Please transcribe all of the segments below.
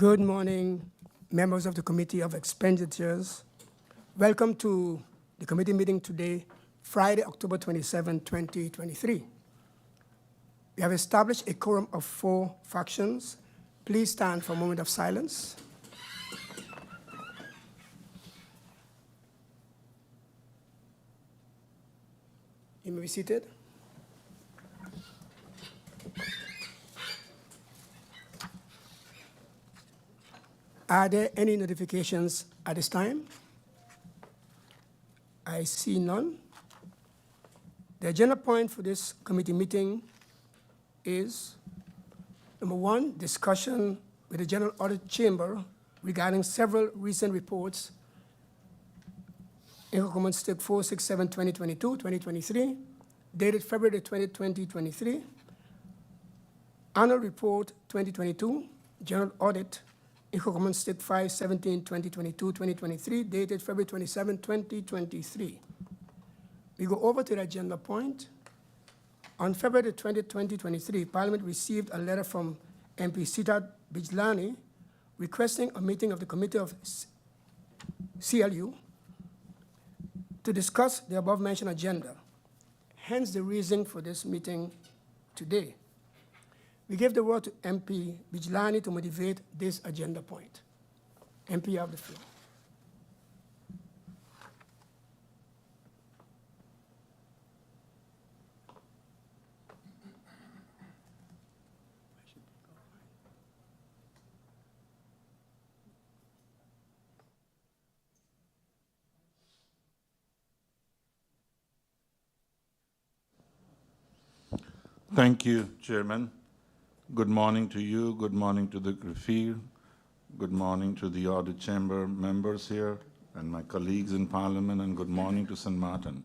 Good morning, members of the Committee of Expenditures. Welcome to the committee meeting today, Friday, October 27, 2023. We have established a quorum of 4 factions. Please stand for a moment of silence. You may be seated. Are there any notifications at this time? I see none. The agenda point for this committee meeting is, number 1, discussion with the General Audit Chamber regarding several recent reports, Incommon Stick 467-2022-2023, dated February 20, 2023, Annual Report 2022, General Audit, Incommon Stick 517-2022-2023, dated February 27, 2023. We go over to the agenda point. On February 20, 2023, Parliament received a letter from MP Sita Bijlani requesting a meeting of the Committee of CLU to discuss the above-mentioned agenda, hence the reason for this meeting today. We give the word to MP Bijlani to motivate this agenda point. MP, you have the floor. Thank you, Chairman. Good morning to you, good morning to the Grafir, good morning to the Audit Chamber members here and my colleagues in Parliament, and good morning to St. Martin.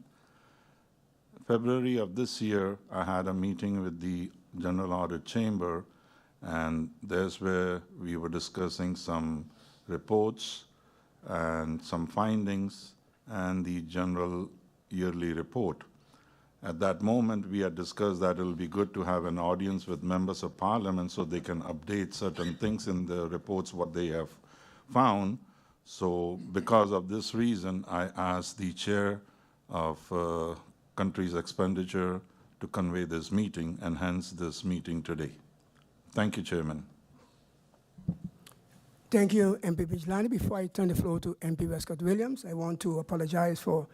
February of this year, I had a meeting with the General Audit Chamber, and there's where we were discussing some reports and some findings and the general yearly report. At that moment, we had discussed that it will be good to have an audience with members of Parliament so they can update certain things in the reports, what they have found. So because of this reason, I asked the chair of country's expenditure to convey this meeting, and hence this meeting today. Thank you, Chairman. Thank you, MP Bijlani. Before I turn the floor to MP Westcott-Williams, I want to apologize for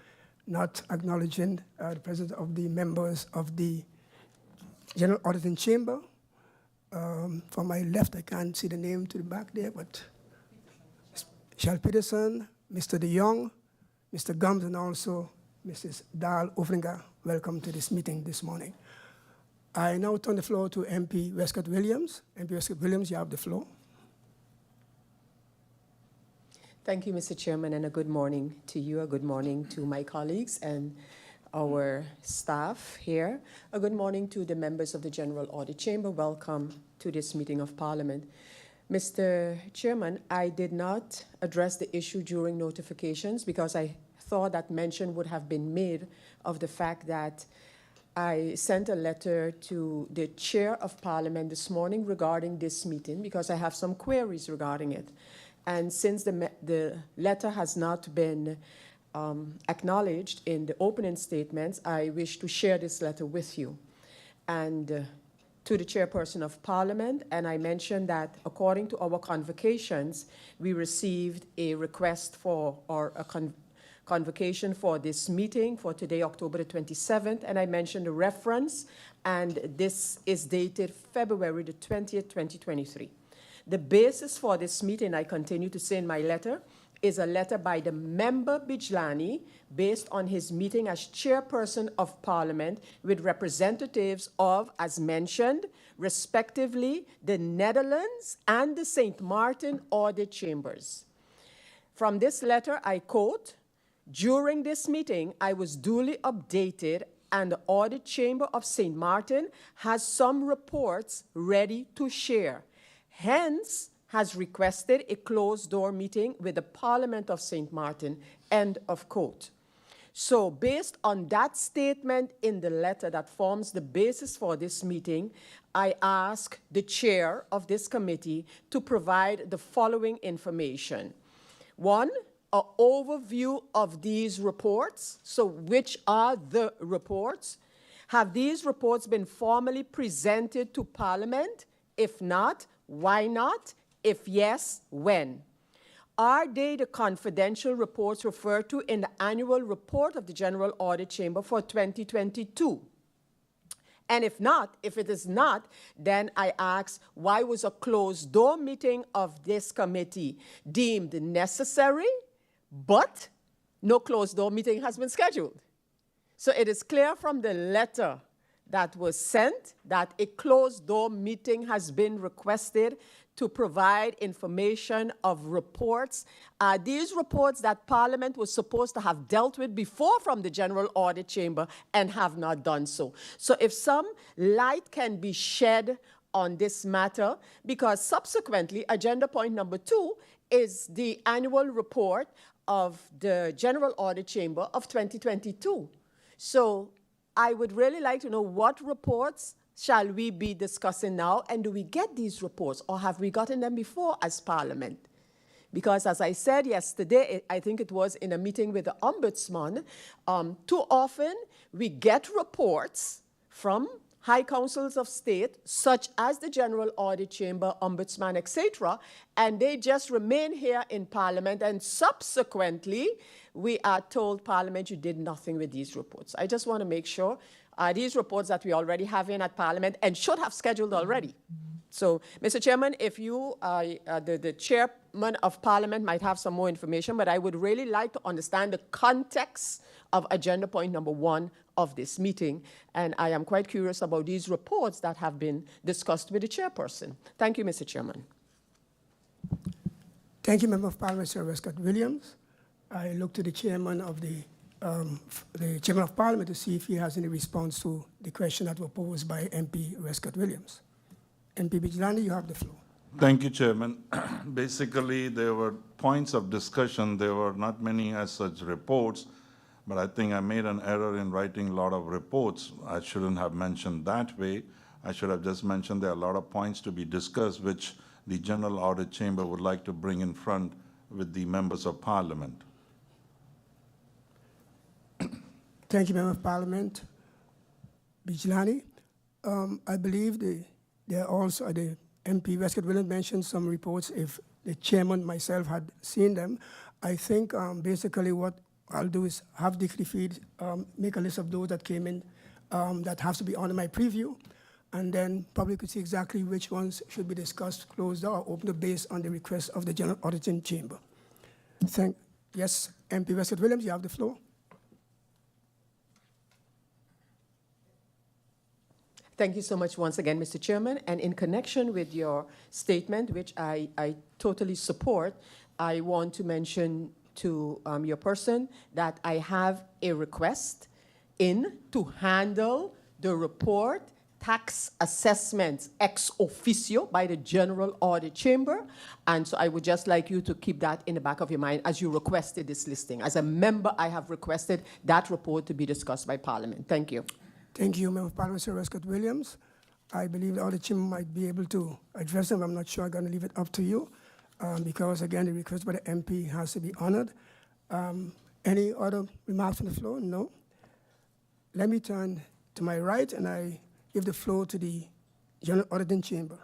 not acknowledging the presence of the members of the General Auditing Chamber. From my left, I can't see the name to the back there, but Charles Peterson, Mr. De Jong, Mr. Gums, and also Mrs. Dahl Oflinger. Welcome to this meeting this morning. I now turn the floor to MP Westcott-Williams. MP Westcott-Williams, you have the floor. Thank you, Mr. Chairman, and a good morning to you, a good morning to my colleagues and our staff here. A good morning to the members of the General Audit Chamber. Welcome to this meeting of Parliament. Mr. Chairman, I did not address the issue during notifications because I thought that mention would have been made of the fact that I sent a letter to the Chair of Parliament this morning regarding this meeting because I have some queries regarding it. And since the letter has not been acknowledged in the opening statements, I wish to share this letter with you and to the Chairperson of Parliament. And I mentioned that according to our convocations, we received a request for convocation for this meeting for today, October the 27th. And I mentioned the reference, and this is dated February the 20th, 2023. The basis for this meeting, I continue to say in my letter, is a letter by the member Bijlani based on his meeting as Chairperson of Parliament with representatives of, as mentioned, respectively, the Netherlands and the St. Martin Audit Chambers. From this letter, I quote, "During this meeting, I was duly updated and the Audit Chamber of St. Martin has some reports ready to share. Hence, has requested a closed-door meeting with the Parliament of St. Martin," end of quote. So based on that statement in the letter that forms the basis for this meeting, I ask the chair of this committee to provide the following information. One, an overview of these reports. So which are the reports? Have these reports been formally presented to Parliament? If not, why not? If yes, when? Are they the confidential reports referred to in the annual report of the General Audit Chamber for 2022? And if not, if it is not, then I ask, why was a closed-door meeting of this committee deemed necessary, but no closed-door meeting has been scheduled? So it is clear from the letter that was sent that a closed-door meeting has been requested to provide information of reports. These reports that Parliament was supposed to have dealt with before from the General Audit Chamber and have not done so. So if some light can be shed on this matter, because subsequently, agenda point number 2 is the annual report of the General Audit Chamber of 2022. So I would really like to know what reports shall we be discussing now, and do we get these reports, or have we gotten them before as Parliament? Because as I said yesterday, I think it was in a meeting with the Ombudsman, too often we get reports from high councils of state, such as the General Audit Chamber, Ombudsman, etc., and they just remain here in Parliament, and subsequently we are told, Parliament, you did nothing with these reports. I just want to make sure these reports that we already have in at Parliament and should have scheduled already. So, Mr. Chairman, if you, the chairman of Parliament might have some more information, but I would really like to understand the context of agenda point number 1 of this meeting. And I am quite curious about these reports that have been discussed with the chairperson. Thank you, Mr. Chairman. Thank you, Member of Parliament, Sir Westcott Williams. I look to the chairman of the Chamber of Parliament to see if he has any response to the question that was posed by MP Westcott Williams. MP Bijlani, you have the floor. Thank you, Chairman. Basically, there were points of discussion. There were not many as such reports, but I think I made an error in writing a lot of reports. I shouldn't have mentioned that way. I should have just mentioned there are a lot of points to be discussed, which the General Audit Chamber would like to bring in front with the members of Parliament. Thank you, Member of Parliament Bijlani. I believe there also the MP Westcott Williams mentioned some reports. If the chairman myself had seen them, I think basically what I'll do is have the feed, make a list of those that came in that have to be on my preview, and then probably could see exactly which ones should be discussed, closed, or opened based on the request of the General Auditing Chamber. Yes, MP Westcott Williams, you have the floor. Thank you so much once again, Mr. Chairman. And in connection with your statement, which I totally support, I want to mention to your person that I have a request in to handle the report tax assessments ex officio by the General Audit Chamber. And so I would just like you to keep that in the back of your mind as you requested this listing. As a member, I have requested that report to be discussed by Parliament. Thank you. Thank you, Member of Parliament Sir Westcott Williams. I believe the Audit Chamber might be able to address them. I'm not sure. I'm going to leave it up to you because, again, the request by the MP has to be honored. Any other remarks on the floor? No. Let me turn to my right, and I give the floor to the General Auditing Chamber.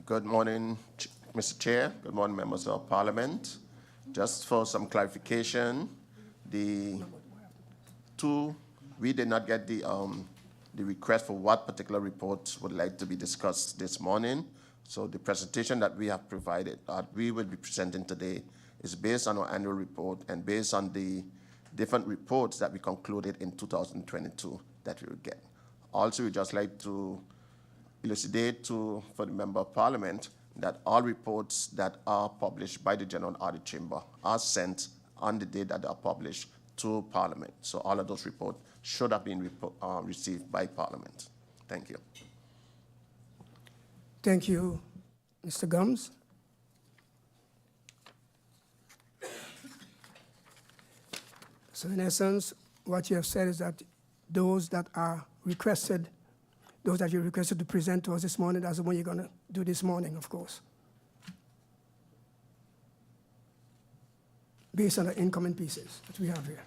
Good morning, Mr. Chair. Good morning, members of Parliament. Just for some clarification, we did not get the request for what particular reports would like to be discussed this morning. So the presentation that we have provided, we will be presenting today, is based on our annual report and based on the different reports that we concluded in 2022 that we would get. Also, we'd just like to elucidate for the Member of Parliament that all reports that are published by the General Audit Chamber are sent on the day that they are published to Parliament. So all of those reports should have been received by Parliament. Thank you. Thank you, Mr. Gums. So in essence, what you have said is that those that you requested to present to us this morning, that's the one you're going to do this morning, of course, based on the incoming pieces that we have here.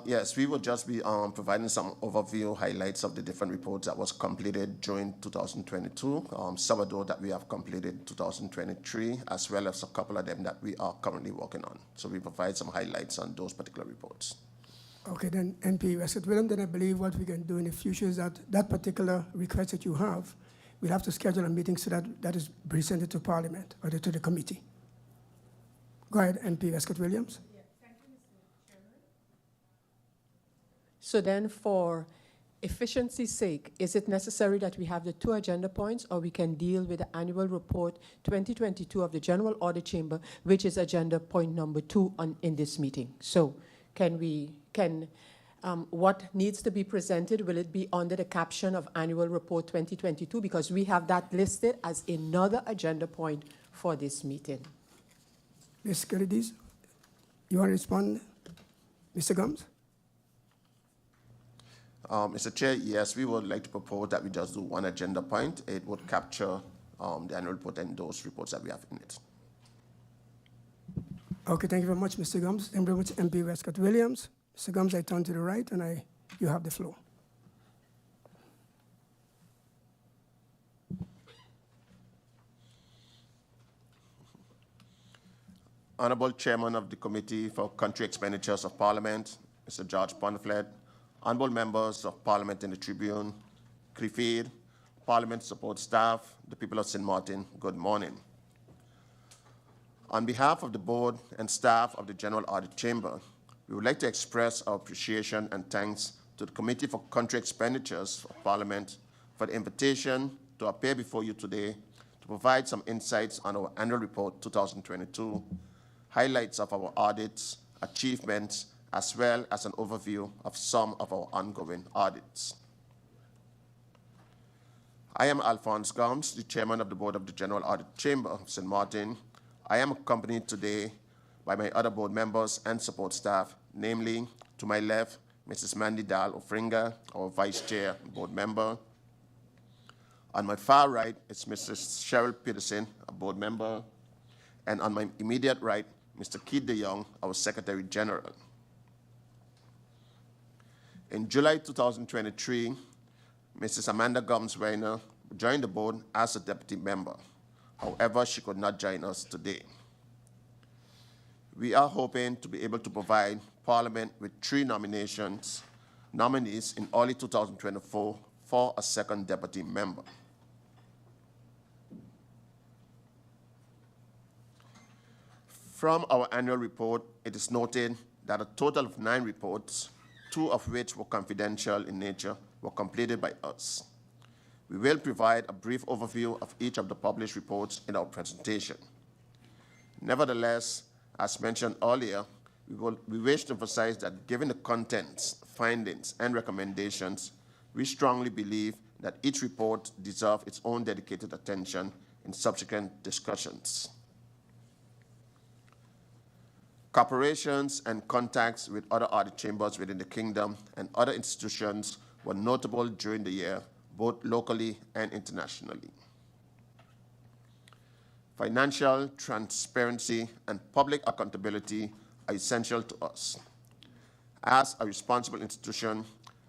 Yes, we will just be providing some overview highlights of the different reports that was completed during 2022, some of those that we have completed in 2023, as well as a couple of them that we are currently working on. So we provide some highlights on those particular reports. Okay, then MP Westcott William, then I believe what we can do in the future is that particular request that you have, we'll have to schedule a meeting so that is presented to Parliament or to the committee. Go ahead, MP Westcott Williams. So then for efficiency's sake, is it necessary that we have the 2 agenda points, or we can deal with the annual report 2022 of the General Audit Chamber, which is agenda point number 2 in this meeting? So what needs to be presented, will it be under the caption of annual report 2022? Because we have that listed as another agenda point for this meeting. Ms. Kennedy, you want to respond, Mr. Gums? Mr. Chair, yes, we would like to propose that we just do 1 agenda point. It would capture the annual report and those reports that we have in it. Okay, thank you very much, Mr. Gums. Thank you very much, MP Westcott Williams. Mr. Gums, I turn to the right, and you have the floor. Honorable Chairman of the Committee for Country Expenditures of Parliament, Mr. George Ponflet, honorable members of Parliament in the Tribune, CRIFID, Parliament support staff, the people of St. Martin, good morning. On behalf of the board and staff of the General Audit Chamber, we would like to express our appreciation and thanks to the Committee for Country Expenditures of Parliament for the invitation to appear before you today to provide some insights on our annual report 2022, highlights of our audits, achievements, as well as an overview of some of our ongoing audits. I am Alphonse Gums, the Chairman of the Board of the General Audit Chamber of St. Martin. I am accompanied today by my other board members and support staff, namely, to my left, Mrs. Mandy Dahl Ofringa, our Vice Chair board member. On my far right is Mrs. Cheryl Peterson, a board member. And on my immediate right, Mr. Keith de Jong, our Secretary General. In July 2023, Mrs. Amanda Gums-Weiner joined the board as a deputy member. However, she could not join us today. We are hoping to be able to provide Parliament with 3 nominees in early 2024 for a second deputy member. From our annual report, it is noted that a total of 9 reports, 2 of which were confidential in nature, were completed by us. We will provide a brief overview of each of the published reports in our presentation. Nevertheless, as mentioned earlier, we wish to emphasize that given the contents, findings, and recommendations, we strongly believe that each report deserves its own dedicated attention in subsequent discussions. Cooperations and contacts with other audit chambers within the kingdom and other institutions were notable during the year, both locally and internationally. Financial transparency and public accountability are essential to us. As a responsible institution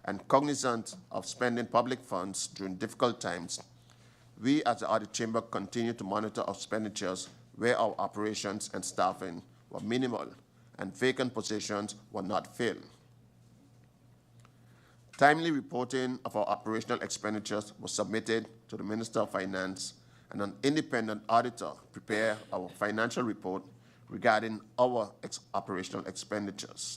and cognizant of spending public funds during difficult times, we as the Audit Chamber continue to monitor our expenditures where our operations and staffing were minimal and vacant positions were not filled. Timely reporting of our operational expenditures was submitted to the Minister of Finance, and an independent auditor prepared our financial report regarding our operational expenditures.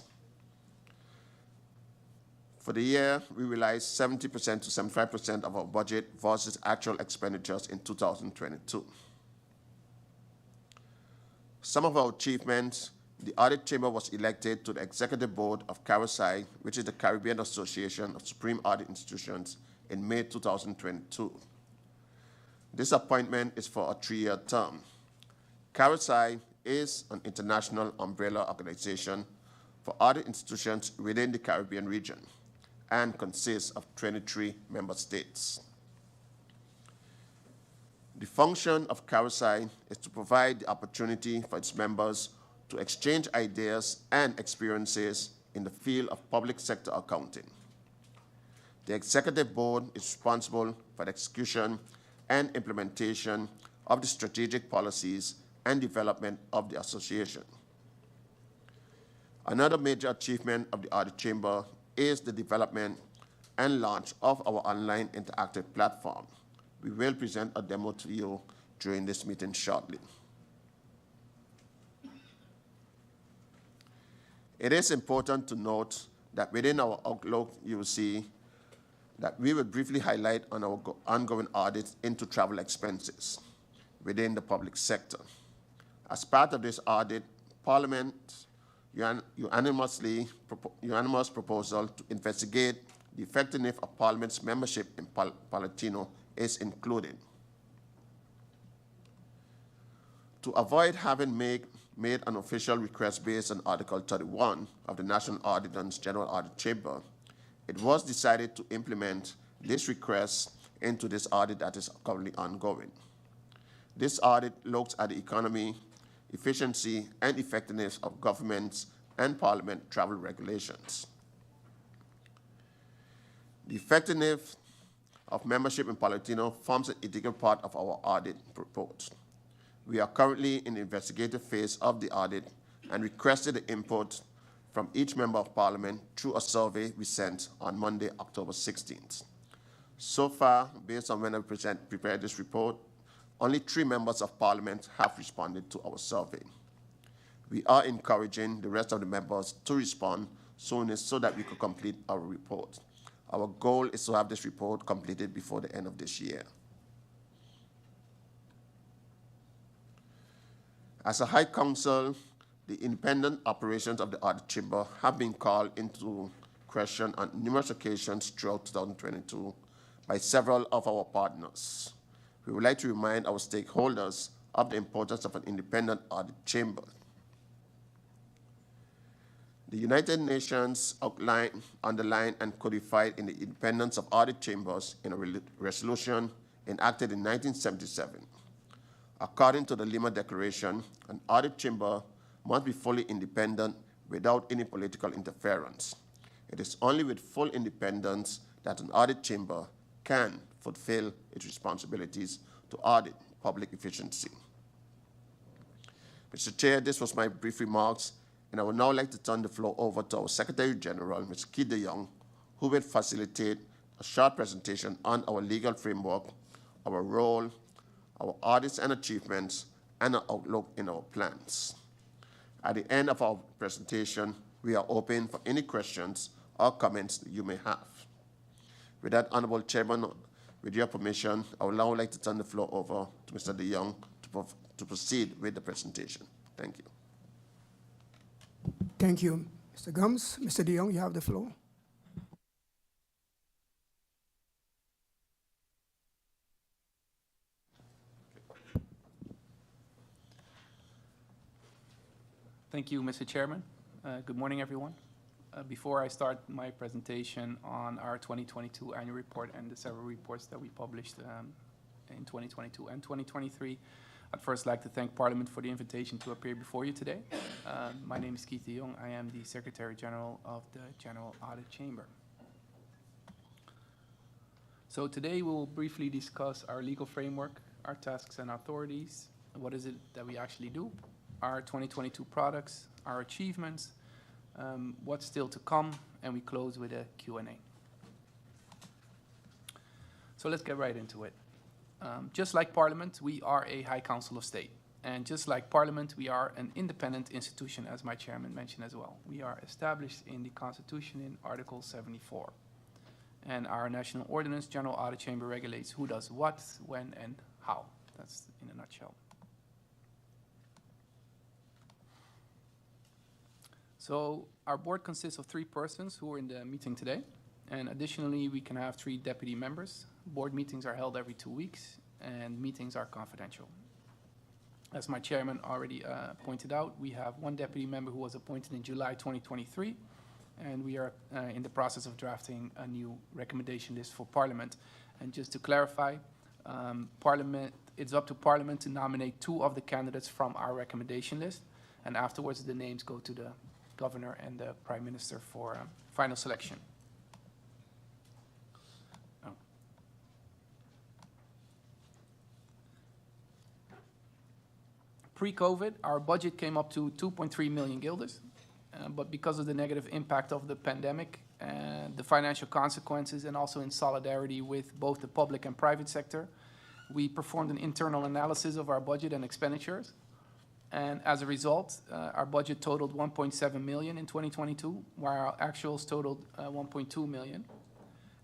For the year, we realized 70% to 75% of our budget versus actual expenditures in 2022. Some of our achievements: the Audit Chamber was elected to the Executive Board of CARISAI, which is the Caribbean Association of Supreme Audit Institutions, in May 2022. This appointment is for a 3-year term. CARISAI is an international umbrella organization for audit institutions within the Caribbean region and consists of 23 member states. The function of CARISAI is to provide the opportunity for its members to exchange ideas and experiences in the field of public sector accounting. The Executive Board is responsible for the execution and implementation of the strategic policies and development of the association. Another major achievement of the Audit Chamber is the development and launch of our online interactive platform. We will present a demo to you during this meeting shortly. It is important to note that within our outlook, you will see that we will briefly highlight on our ongoing audit into travel expenses within the public sector. As part of this audit, Parliament unanimous proposal to investigate the effectiveness of Parliament's membership in Palatino is included. To avoid having made an official request based on Article 31 of the National Audit and General Audit Chamber, it was decided to implement this request into this audit that is currently ongoing. This audit looks at the economy, efficiency, and effectiveness of governments and Parliament travel regulations. The effectiveness of membership in Palatino forms an integral part of our audit report. We are currently in the investigative phase of the audit and requested the input from each member of Parliament through a survey we sent on Monday, October 16th. So far, based on when I prepared this report, only 3 members of Parliament have responded to our survey. We are encouraging the rest of the members to respond soon so that we could complete our report. Our goal is to have this report completed before the end of this year. As a High Council, the independent operations of the Audit Chamber have been called into question on numerous occasions throughout 2022 by several of our partners. We would like to remind our stakeholders of the importance of an independent audit chamber. The United Nations underlined and codified in the independence of audit chambers in a resolution enacted in 1977. According to the Lima Declaration, an audit chamber must be fully independent without any political interference. It is only with full independence that an audit chamber can fulfill its responsibilities to audit public efficiency. Mr. Chair, this was my brief remarks, and I would now like to turn the floor over to our Secretary General, Mr. Keith de Jong, who will facilitate a short presentation on our legal framework, our role, our audits and achievements, and our outlook in our plans. At the end of our presentation, we are open for any questions or comments that you may have. With that, Honorable Chairman, with your permission, I would now like to turn the floor over to Mr. de Jong to proceed with the presentation. Thank you. Thank you, Mr. Gums. Mr. de Jong, you have the floor. Thank you, Mr. Chairman. Good morning, everyone. Before I start my presentation on our 2022 annual report and the several reports that we published in 2022 and 2023, I'd first like to thank Parliament for the invitation to appear before you today. My name is Keith de Jong. I am the Secretary General of the General Audit Chamber. So today we will briefly discuss our legal framework, our tasks and authorities, what is it that we actually do, our 2022 products, our achievements, what's still to come, and we close with a Q&A. So let's get right into it. Just like Parliament, we are a High Council of State. And just like Parliament, we are an independent institution, as my chairman mentioned as well. We are established in the Constitution in Article 74. And our National Ordinance, General Audit Chamber, regulates who does what, when, and how. That's in a nutshell. So our board consists of 3 persons who are in the meeting today. And additionally, we can have 3 deputy members. Board meetings are held every 2 weeks. and meetings are confidential. As my chairman already pointed out, we have one deputy member who was appointed in July 2023, and we are in the process of drafting a new recommendation list for Parliament. And just to clarify, it's up to Parliament to nominate 2 of the candidates from our recommendation list, and afterwards the names go to the Governor and the Prime Minister for final selection. Pre-COVID, our budget came up to 2.3 million guilders, but because of the negative impact of the pandemic and the financial consequences, and also in solidarity with both the public and private sector, we performed an internal analysis of our budget and expenditures. And as a result, our budget totaled 1.7 million in 2022, while our actuals totaled 1.2 million.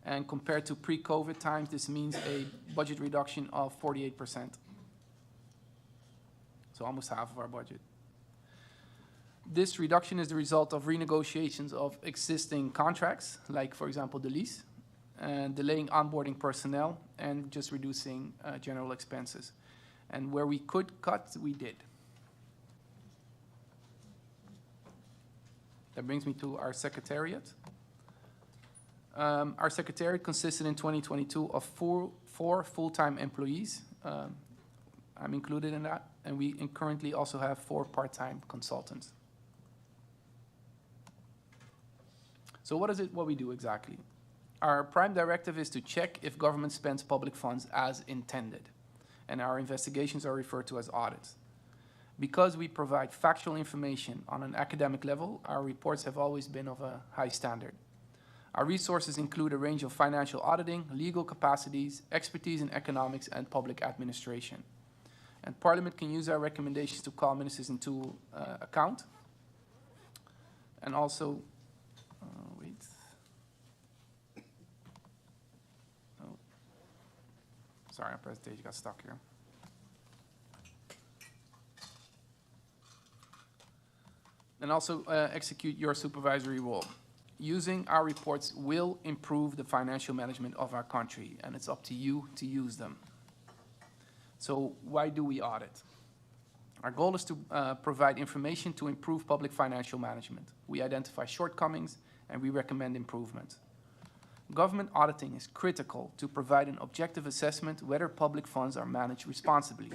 And compared to pre-COVID times, this means a budget reduction of 48%. So almost half of our budget. This reduction is the result of renegotiations of existing contracts, like, for example, the lease, and delaying onboarding personnel, and just reducing general expenses. And where we could cut, we did. That brings me to our secretariat. Our secretariat consisted in 2022 of four full-time employees. I'm included in that. And we currently also have 4 part-time consultants. So what we do exactly? Our prime directive is to check if government spends public funds as intended. And our investigations are referred to as audits. Because we provide factual information on an academic level, our reports have always been of a high standard. Our resources include a range of financial auditing, legal capacities, expertise in economics, and public administration. And Parliament can use our recommendations to call ministers into account. And also, sorry, our presentation got stuck here. And also execute your supervisory role. Using our reports will improve the financial management of our country, and it's up to you to use them. So why do we audit? Our goal is to provide information to improve public financial management. We identify shortcomings and we recommend improvements. Government auditing is critical to provide an objective assessment whether public funds are managed responsibly.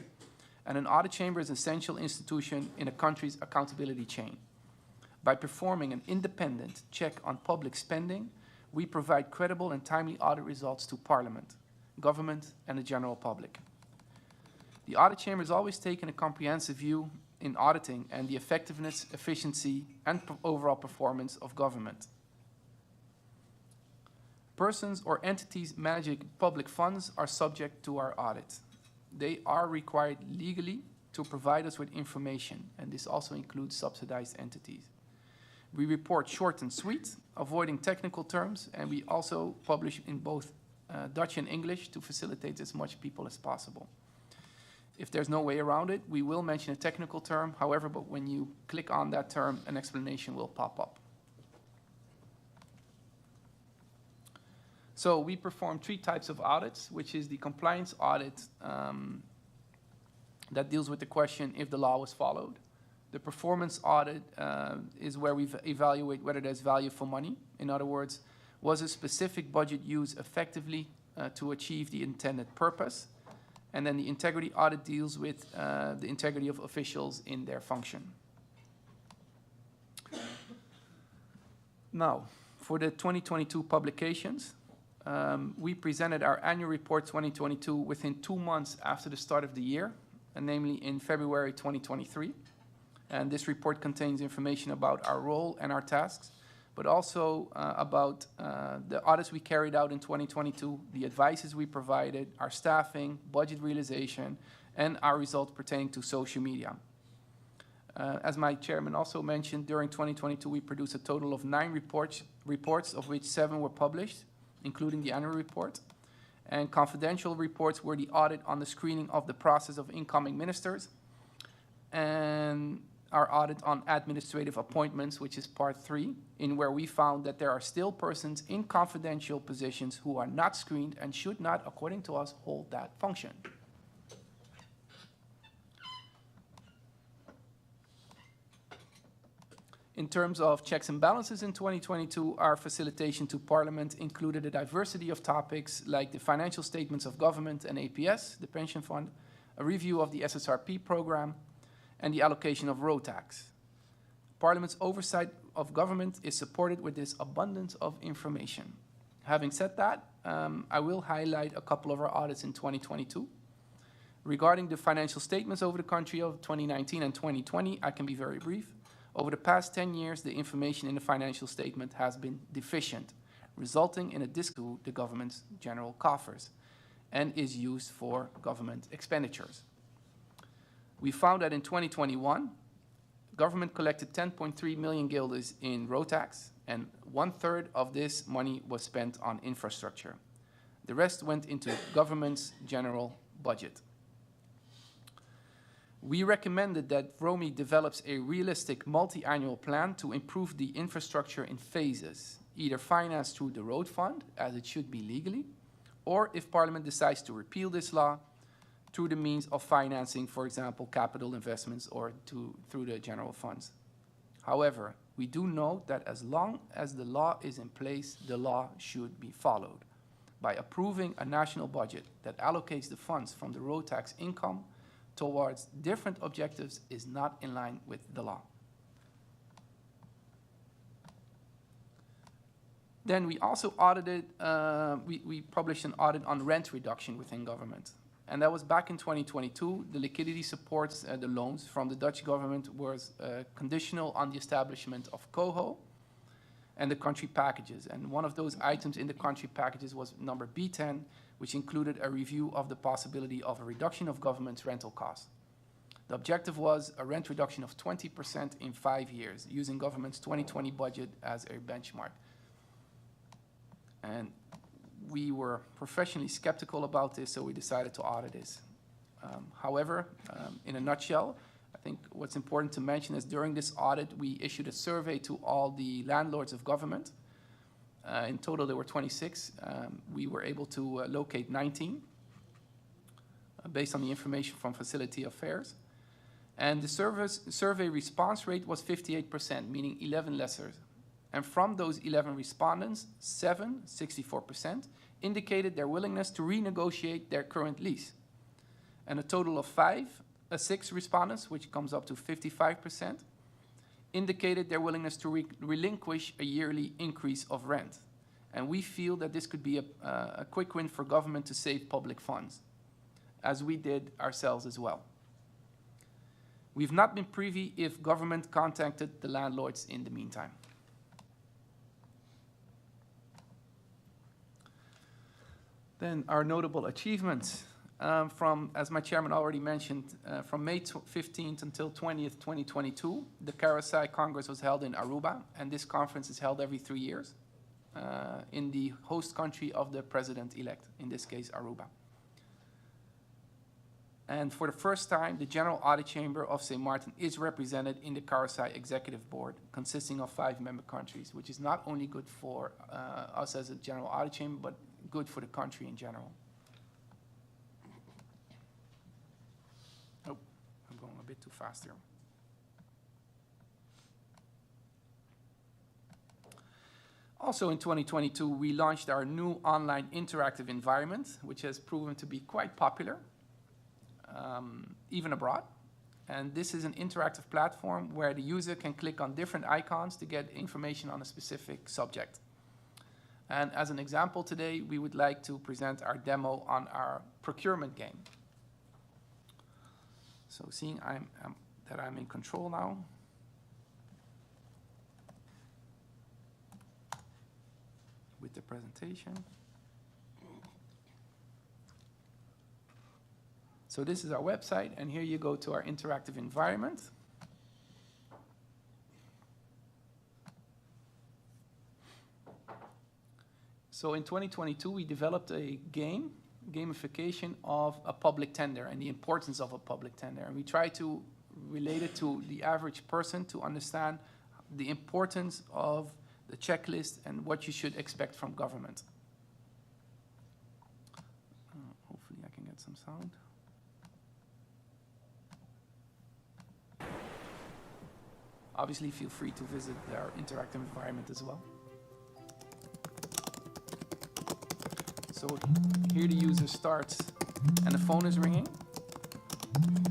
And an audit chamber is an essential institution in a country's accountability chain. By performing an independent check on public spending, we provide credible and timely audit results to Parliament, government, and the general public. The Audit Chamber has always taken a comprehensive view in auditing and the effectiveness, efficiency, and overall performance of government. Persons or entities managing public funds are subject to our audit. They are required legally to provide us with information, and this also includes subsidized entities. We report short and sweet, avoiding technical terms, and we also publish in both Dutch and English to facilitate as much people as possible. If there's no way around it, we will mention a technical term, however, but when you click on that term, an explanation will pop up. So we perform 3 types of audits, which is the compliance audit that deals with the question if the law was followed. The performance audit is where we evaluate whether there's value for money. In other words, was a specific budget used effectively to achieve the intended purpose? And then the integrity audit deals with the integrity of officials in their function. Now, for the 2022 publications, we presented our annual report 2022 within 2 months after the start of the year, and namely in February 2023. And this report contains information about our role and our tasks, but also about the audits we carried out in 2022, the advices we provided, our staffing, budget realization, and our results pertaining to social media. As my chairman also mentioned, during 2022, we produced a total of 9 reports, of which 7 were published, including the annual report. And confidential reports were the audit on the screening of the process of incoming ministers, and our audit on administrative appointments, which is part 3, in where we found that there are still persons in confidential positions who are not screened and should not, according to us, hold that function. In terms of checks and balances in 2022, our facilitation to Parliament included a diversity of topics like the financial statements of government and APS, the pension fund, a review of the SSRP program, and the allocation of road tax. Parliament's oversight of government is supported with this abundance of information. Having said that, I will highlight a couple of our audits in 2022. Regarding the financial statements over the country of 2019 and 2020, I can be very brief. Over the past 10 years, the information in the financial statement has been deficient, resulting in a disc to the government's general coffers and is used for government expenditures. We found that in 2021, government collected 10.3 million guilders in road tax, and 1/3 of this money was spent on infrastructure. The rest went into government's general budget. We recommended that VROMI develops a realistic multi-annual plan to improve the infrastructure in phases, either financed through the road fund, as it should be legally, or if Parliament decides to repeal this law, through the means of financing, for example, capital investments or through the general funds. However, we do note that as long as the law is in place, the law should be followed. By approving a national budget that allocates the funds from the road tax income towards different objectives is not in line with the law. Then we also audited, we published an audit on rent reduction within government. And that was back in 2022. The liquidity supports, the loans from the Dutch government was conditional on the establishment of COHO and the country packages. And one of those items in the country packages was number B10, which included a review of the possibility of a reduction of government's rental costs. The objective was a rent reduction of 20% in 5 years, using government's 2020 budget as a benchmark. And we were professionally skeptical about this, so we decided to audit this. However, in a nutshell, I think what's important to mention is during this audit, we issued a survey to all the landlords of government. In total, there were 26. We were able to locate 19 based on the information from Facility Affairs. And the survey response rate was 58%, meaning 11 lessers. And from those 11 respondents, 7, 64%, indicated their willingness to renegotiate their current lease. And a total of 6 respondents, which comes up to 55%, indicated their willingness to relinquish a yearly increase of rent. And we feel that this could be a quick win for government to save public funds, as we did ourselves as well. We've not been privy if government contacted the landlords in the meantime. Then our notable achievements. As my chairman already mentioned, from May 15th until 20th, 2022, the Karasai Congress was held in Aruba, and this conference is held every 3 years in the host country of the president-elect, in this case, Aruba. And for the first time, the General Audit Chamber of St. Martin is represented in the Karasai Executive Board, consisting of 5 member countries, which is not only good for us as a General Audit Chamber, but good for the country in general. Oh, I'm going a bit too fast here. Also in 2022, we launched our new online interactive environment, which has proven to be quite popular, even abroad. And this is an interactive platform where the user can click on different icons to get information on a specific subject. And as an example today, we would like to present our demo on our procurement game. So seeing that I'm in control now. With the presentation. So this is our website, and here you go to our interactive environment. So in 2022, we developed a gamification of a public tender and the importance of a public tender. And we try to relate it to the average person to understand the importance of the checklist and what you should expect from government. Hopefully I can get some sound. obviously feel free to visit our interactive environment as well. So here the user starts and the phone is ringing,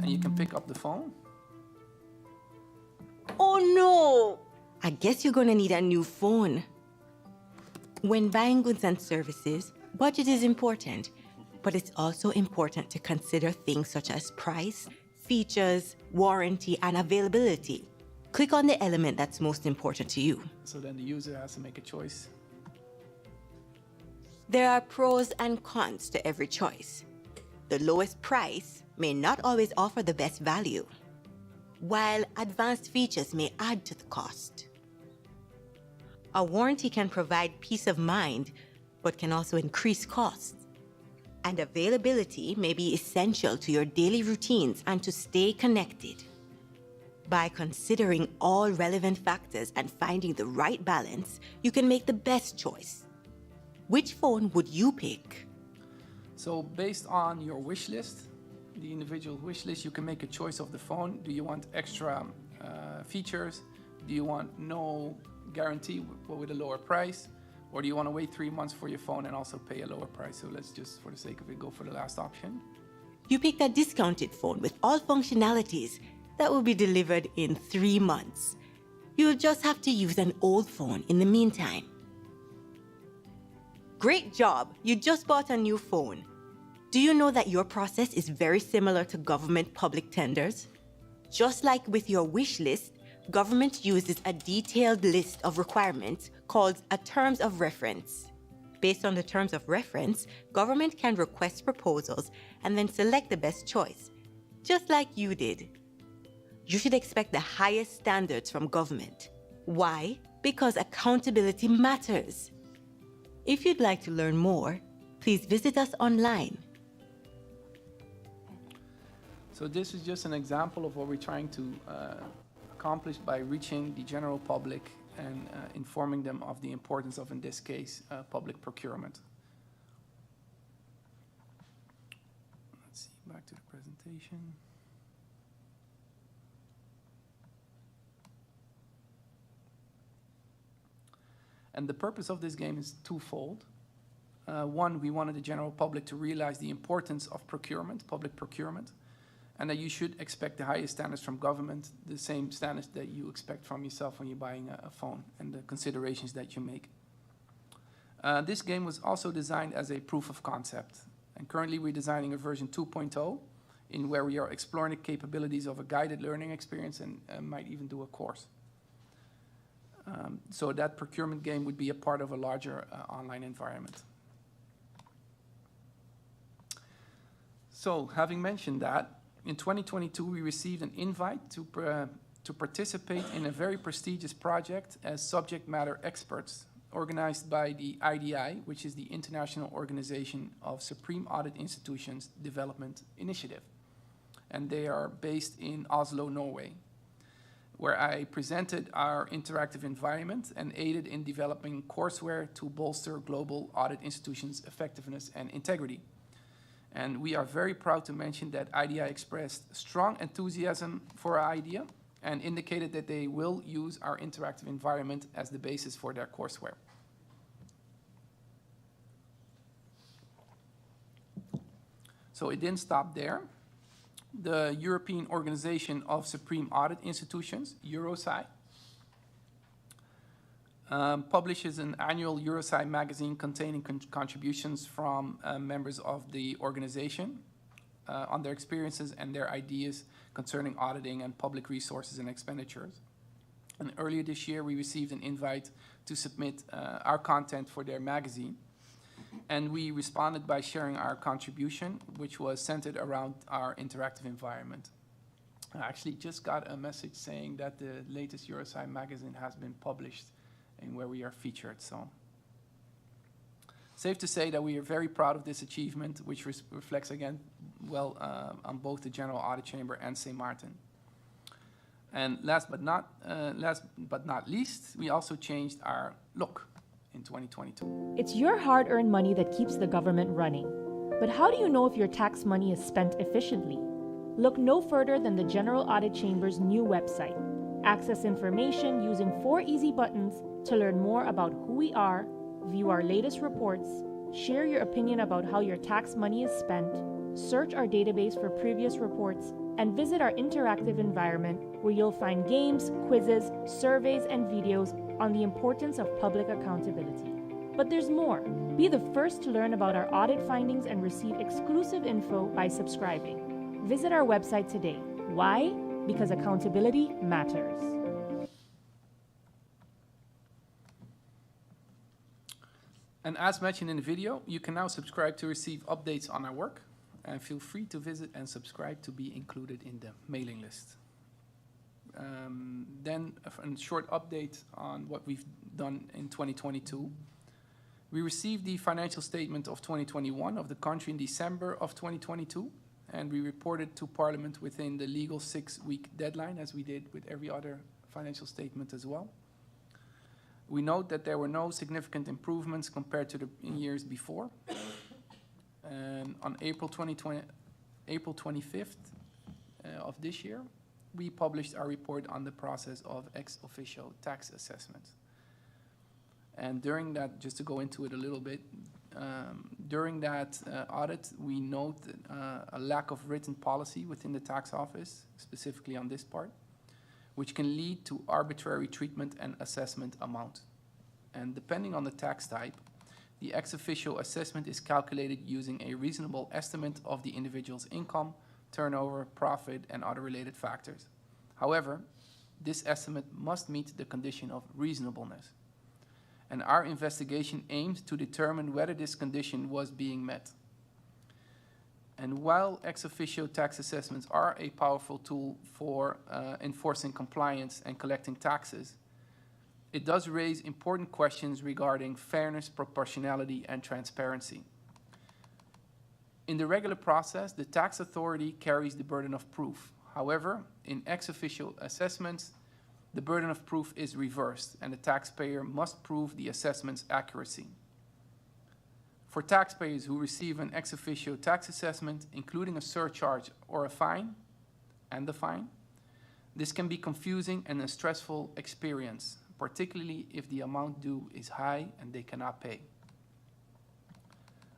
and you can pick up the phone. Oh no! I guess you're gonna need a new phone. When buying goods and services, budget is important, but it's also important to consider things such as price, features, warranty, and availability. Click on the element that's most important to you. So then the user has to make a choice. There are pros and cons to every choice. The lowest price may not always offer the best value, while advanced features may add to the cost. A warranty can provide peace of mind, but can also increase costs. And availability may be essential to your daily routines and to stay connected. By considering all relevant factors and finding the right balance, you can make the best choice. Which phone would you pick? So based on your wish list, the individual wish list, you can make a choice of the phone. Do you want extra features? Do you want no guarantee but with a lower price? Or do you want to wait 3 months for your phone and also pay a lower price? So let's just, for the sake of it, go for the last option. You picked a discounted phone with all functionalities that will be delivered in 3 months. You'll just have to use an old phone in the meantime. Great job! You just bought a new phone. Do you know that your process is very similar to government public tenders? Just like with your wish list, government uses a detailed list of requirements called a terms of reference. Based on the terms of reference, government can request proposals and then select the best choice, just like you did. You should expect the highest standards from government. Why? Because accountability matters. If you'd like to learn more, please visit us online. So this is just an example of what we're trying to accomplish by reaching the general public and informing them of the importance of, in this case, public procurement. Let's see, back to the presentation. And the purpose of this game is twofold. One, we wanted the general public to realize the importance of procurement, public procurement, and that you should expect the highest standards from government, the same standards that you expect from yourself when you're buying a phone, and the considerations that you make. This game was also designed as a proof of concept, and currently we're designing a version 2.0 in where we are exploring the capabilities of a guided learning experience and might even do a course. So that procurement game would be a part of a larger online environment. So having mentioned that, in 2022 we received an invite to participate in a very prestigious project as subject matter experts organized by the IDI, which is the International Organization of Supreme Audit Institutions Development Initiative. And they are based in Oslo, Norway, where I presented our interactive environment and aided in developing courseware to bolster global audit institutions' effectiveness and integrity. And we are very proud to mention that IDI expressed strong enthusiasm for our idea and indicated that they will use our interactive environment as the basis for their courseware. So it didn't stop there. The European Organization of Supreme Audit Institutions, EuroSci, publishes an annual EuroSci magazine containing contributions from members of the organization on their experiences and their ideas concerning auditing and public resources and expenditures. And earlier this year, we received an invite to submit our content for their magazine. And we responded by sharing our contribution, which was centered around our interactive environment. I actually just got a message saying that the latest EuroSci magazine has been published and where we are featured. So safe to say that we are very proud of this achievement, which reflects again well on both the General Audit Chamber and St. Martin. And last but not least, we also changed our look in 2022. It's your hard-earned money that keeps the government running. But how do you know if your tax money is spent efficiently? Look no further than the General Audit Chamber's new website. Access information using 4 easy buttons to learn more about who we are, view our latest reports, share your opinion about how your tax money is spent, search our database for previous reports, and visit our interactive environment where you'll find games, quizzes, surveys, and videos on the importance of public accountability. But there's more. Be the first to learn about our audit findings and receive exclusive info by subscribing. Visit our website today. Why? Because accountability matters. And as mentioned in the video, you can now subscribe to receive updates on our work, and feel free to visit and subscribe to be included in the mailing list. Then a short update on what we've done in 2022. We received the financial statement of 2021 of the country in December of 2022, and we reported to Parliament within the legal 6-week deadline, as we did with every other financial statement as well. We note that there were no significant improvements compared to the years before. And on April 25th of this year, we published our report on the process of ex officio tax assessments. And during that, just to go into it a little bit, during that audit, we note a lack of written policy within the tax office, specifically on this part, which can lead to arbitrary treatment and assessment amount. And depending on the tax type, the ex officio assessment is calculated using a reasonable estimate of the individual's income, turnover, profit, and other related factors. However, this estimate must meet the condition of reasonableness. And our investigation aimed to determine whether this condition was being met. And while ex officio tax assessments are a powerful tool for enforcing compliance and collecting taxes, it does raise important questions regarding fairness, proportionality, and transparency. In the regular process, the tax authority carries the burden of proof. However, in ex officio assessments, the burden of proof is reversed, and the taxpayer must prove the assessment's accuracy. For taxpayers who receive an ex officio tax assessment, including a surcharge or a fine, and the fine, this can be confusing and a stressful experience, particularly if the amount due is high and they cannot pay.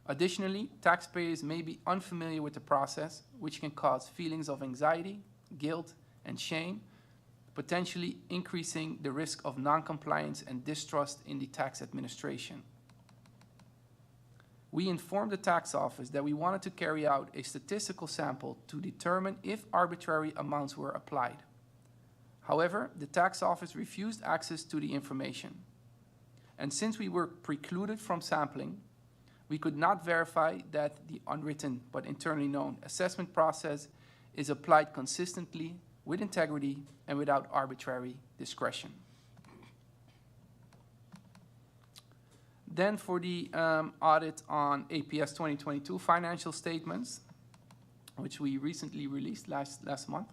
Additionally, taxpayers may be unfamiliar with the process, which can cause feelings of anxiety, guilt, and shame, potentially increasing the risk of non-compliance and distrust in the tax administration. We informed the tax office that we wanted to carry out a statistical sample to determine if arbitrary amounts were applied. However, the tax office refused access to the information. And since we were precluded from sampling, we could not verify that the unwritten but internally known assessment process is applied consistently, with integrity, and without arbitrary discretion. Then for the audit on APS 2022 financial statements, which we recently released last month.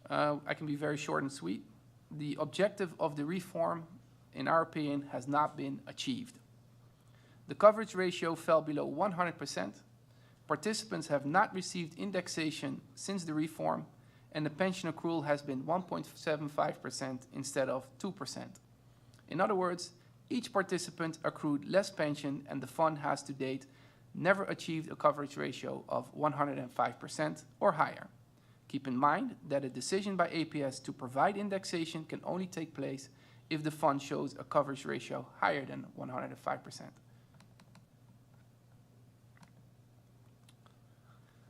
I can be very short and sweet. The objective of the reform, in our opinion, has not been achieved. The coverage ratio fell below 100%. Participants have not received indexation since the reform, and the pension accrual has been 1.75% instead of 2%. In other words, each participant accrued less pension, and the fund has to date never achieved a coverage ratio of 105% or higher. Keep in mind that a decision by APS to provide indexation can only take place if the fund shows a coverage ratio higher than 105%.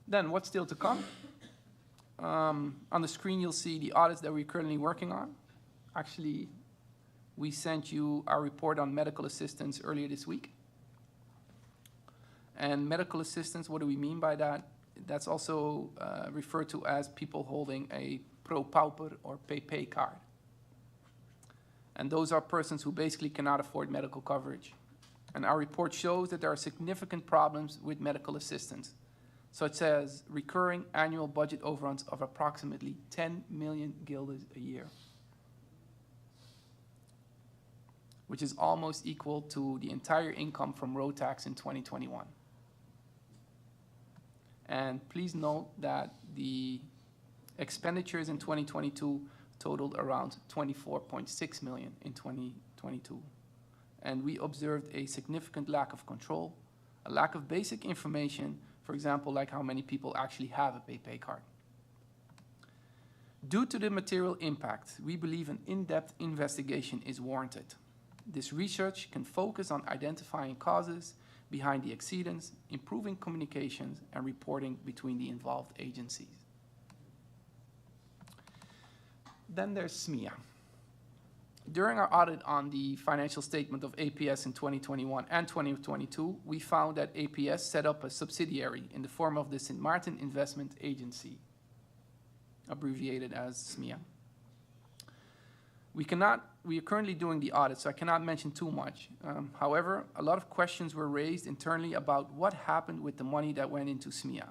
Then what's still to come? On the screen you'll see the audits that we're currently working on. Actually, we sent you our report on medical assistance earlier this week. And medical assistance, what do we mean by that? That's also referred to as people holding a pro-pauper or pay card. And those are persons who basically cannot afford medical coverage. And our report shows that there are significant problems with medical assistance, such as recurring annual budget overruns of approximately 10 million guilders a year, which is almost equal to the entire income from road tax in 2021. And please note that the expenditures in 2022 totaled around 24.6 million in 2022. And we observed a significant lack of control, a lack of basic information, for example, like how many people actually have a PayPay card. Due to the material impact, we believe an in-depth investigation is warranted. This research can focus on identifying causes behind the exceedance, improving communications, and reporting between the involved agencies. Then there's SMEA. During our audit on the financial statement of APS in 2021 and 2022, we found that APS set up a subsidiary in the form of the St. Maarten Investment Agency, abbreviated as SMEA. We are currently doing the audit, so I cannot mention too much. However, a lot of questions were raised internally about what happened with the money that went into SMEA.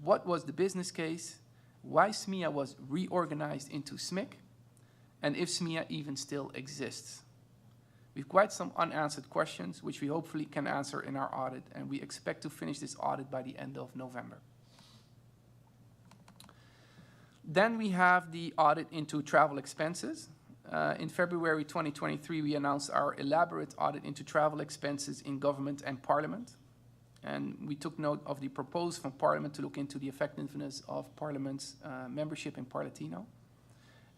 What was the business case? Why SMEA was reorganized into SMIC? And if SMEA even still exists. We have quite some unanswered questions, which we hopefully can answer in our audit, and we expect to finish this audit by the end of November. Then we have the audit into travel expenses. In February 2023, we announced our elaborate audit into travel expenses in government and parliament. And we took note of the proposal from Parliament to look into the effectiveness of Parliament's membership in Parlatino.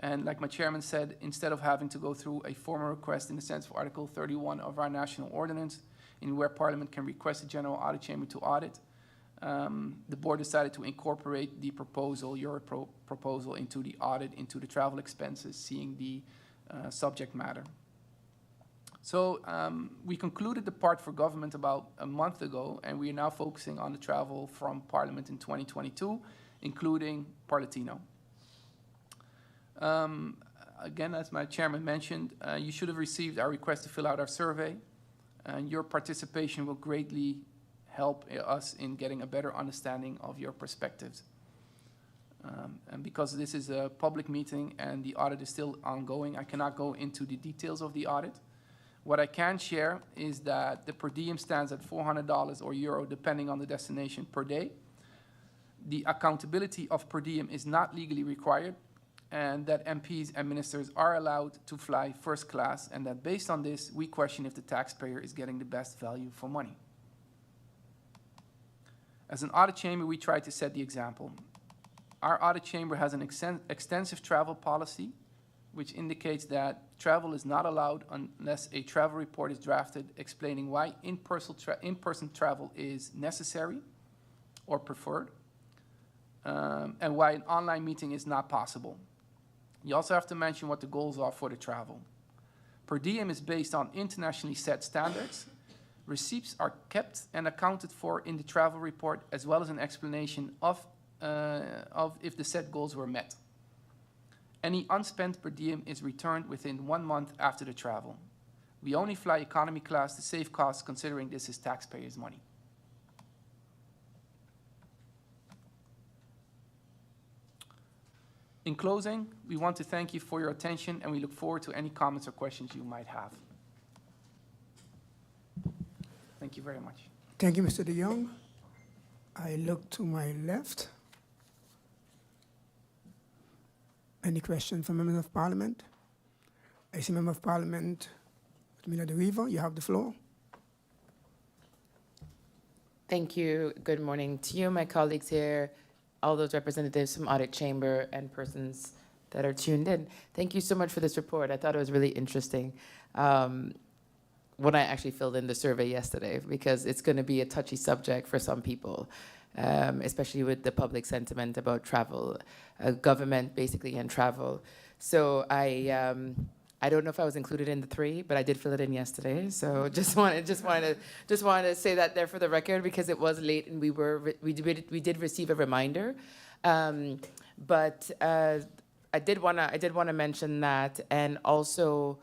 And like my chairman said, instead of having to go through a formal request in the sense of Article 31 of our national ordinance, in where Parliament can request the General Audit Chamber to audit, the board decided to incorporate the proposal, your proposal, into the audit, into the travel expenses, seeing the subject matter. So we concluded the part for government about a month ago, and we are now focusing on the travel from Parliament in 2022, including Parlatino. Again, as my chairman mentioned, you should have received our request to fill out our survey, and your participation will greatly help us in getting a better understanding of your perspectives. And because this is a public meeting and the audit is still ongoing, I cannot go into the details of the audit. What I can share is that the per diem stands at $400 or euro, depending on the destination, per day. The accountability of per diem is not legally required, and that MPs and ministers are allowed to fly first class, and that based on this, we question if the taxpayer is getting the best value for money. As an audit chamber, we try to set the example. Our audit chamber has an extensive travel policy, which indicates that travel is not allowed unless a travel report is drafted explaining why in-person travel is necessary or preferred, and why an online meeting is not possible. You also have to mention what the goals are for the travel. Per diem is based on internationally set standards. Receipts are kept and accounted for in the travel report, as well as an explanation of if the set goals were met. Any unspent per diem is returned within 1 month after the travel. We only fly economy class to save costs, considering this is taxpayers' money. In closing, we want to thank you for your attention, and we look forward to any comments or questions you might have. Thank you very much. Thank you, Mr. De Jong. I look to my left. Any questions from members of Parliament? I see Member of Parliament, Mina de Weaver, you have the floor. Thank you. Good morning to you, my colleagues here, all those representatives from Audit Chamber and persons that are tuned in. Thank you so much for this report. I thought it was really interesting when I actually filled in the survey yesterday, because it's going to be a touchy subject for some people, especially with the public sentiment about travel, government basically, and travel. So I don't know if I was included in the 3, but I did fill it in yesterday. So just wanted to say that there for the record, because it was late and we did receive a reminder. But I did wanna mention that, and also,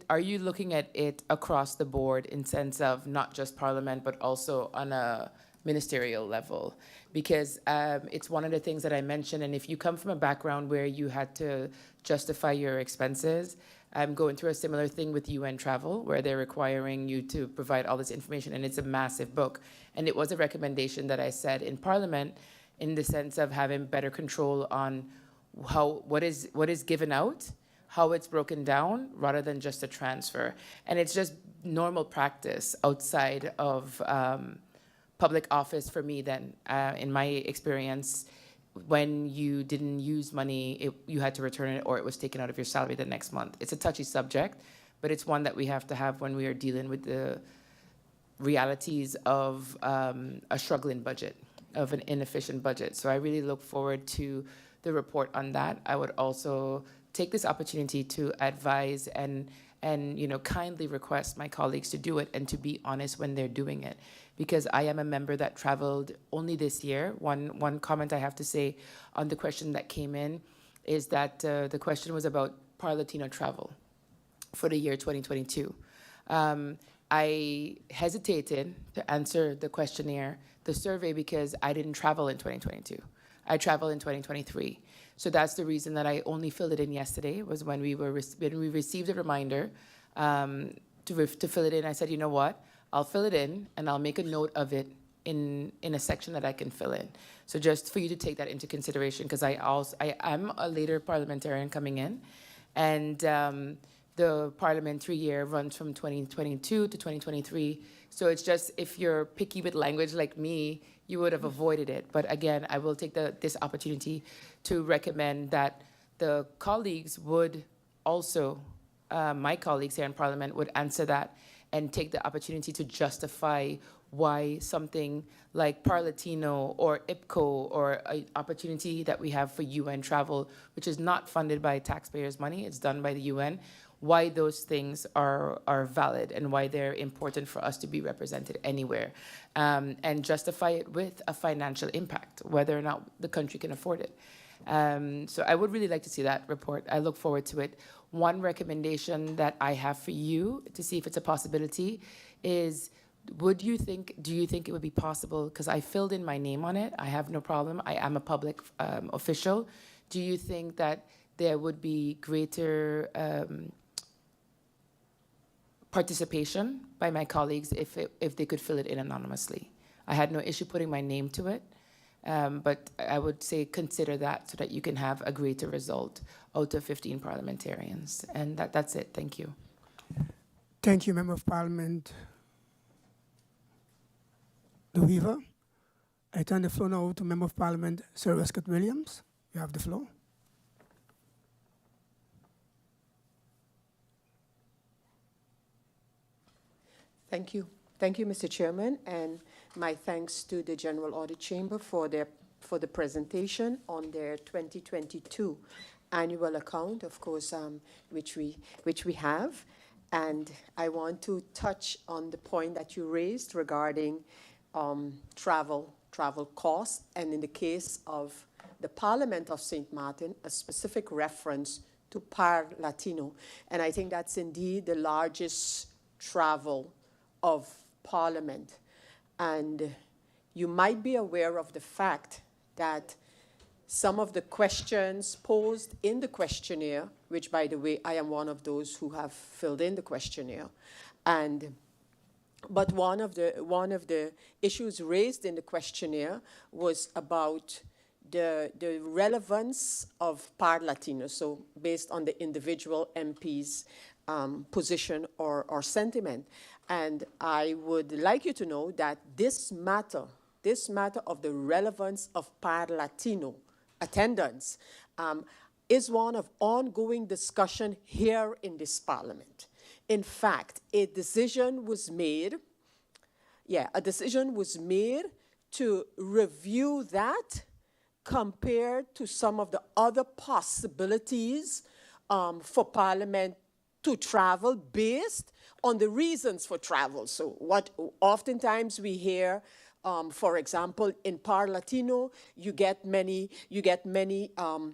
are you looking at it across the board in sense of not just Parliament, but also on a ministerial level? Because it's one of the things that I mentioned, and if you come from a background where you had to justify your expenses, I'm going through a similar thing with UN Travel, where they're requiring you to provide all this information, and it's a massive book. And it was a recommendation that I said in Parliament, in the sense of having better control on what is given out, how it's broken down, rather than just a transfer. And it's just normal practice outside of public office for me then. In my experience, when you didn't use money, you had to return it or it was taken out of your salary the next month. It's a touchy subject, but it's one that we have to have when we are dealing with the realities of a struggling budget, of an inefficient budget. So I really look forward to the report on that. I would also take this opportunity to advise and kindly request my colleagues to do it and to be honest when they're doing it. Because I am a member that traveled only this year. One comment I have to say on the question that came in is that the question was about Par-Latino travel for the year 2022. I hesitated to answer the questionnaire, the survey, because I didn't travel in 2022. I traveled in 2023. So that's the reason that I only filled it in yesterday, was when we received a reminder to fill it in. I said, you know what? I'll fill it in and I'll make a note of it in a section that I can fill in. So just for you to take that into consideration, because I am a later parliamentarian coming in, and the parliamentary year runs from 2022 to 2023. So it's just, if you're picky with language like me, you would have avoided it. But again, I will take this opportunity to recommend that the colleagues would also, my colleagues here in Parliament, would answer that and take the opportunity to justify why something like Par-Latino or IPCO or an opportunity that we have for UN travel, which is not funded by taxpayers' money, it's done by the UN, why those things are valid and why they're important for us to be represented anywhere, and justify it with a financial impact, whether or not the country can afford it. So I would really like to see that report. I look forward to it. One recommendation that I have for you to see if it's a possibility is, do you think it would be possible, because I filled in my name on it, I have no problem, I am a public official, do you think that there would be greater participation by my colleagues if they could fill it in anonymously? I had no issue putting my name to it, but I would say consider that so that you can have a greater result out of 15 parliamentarians. And that's it. Thank you. Thank you, Member of Parliament Weaver. I turn the floor now over to Member of Parliament Sir Westcott Williams. You have the floor. Thank you. Thank you, Mr. Chairman, and my thanks to the General Audit Chamber for the presentation on their 2022 annual account, of course, which we have. And I want to touch on the point that you raised regarding travel costs, and in the case of the Parliament of St. Martin, a specific reference to Par-Latino. And I think that's indeed the largest travel of Parliament. And you might be aware of the fact that some of the questions posed in the questionnaire, which, by the way, I am one of those who have filled in the questionnaire, but one of the issues raised in the questionnaire was about the relevance of Par-Latino, so based on the individual MP's position or sentiment. And I would like you to know that this matter of the relevance of Par-Latino attendance is one of ongoing discussion here in this Parliament. In fact, a decision was made to review that compared to some of the other possibilities for Parliament to travel based on the reasons for travel. So what oftentimes we hear, for example, in Par-Latino, you get many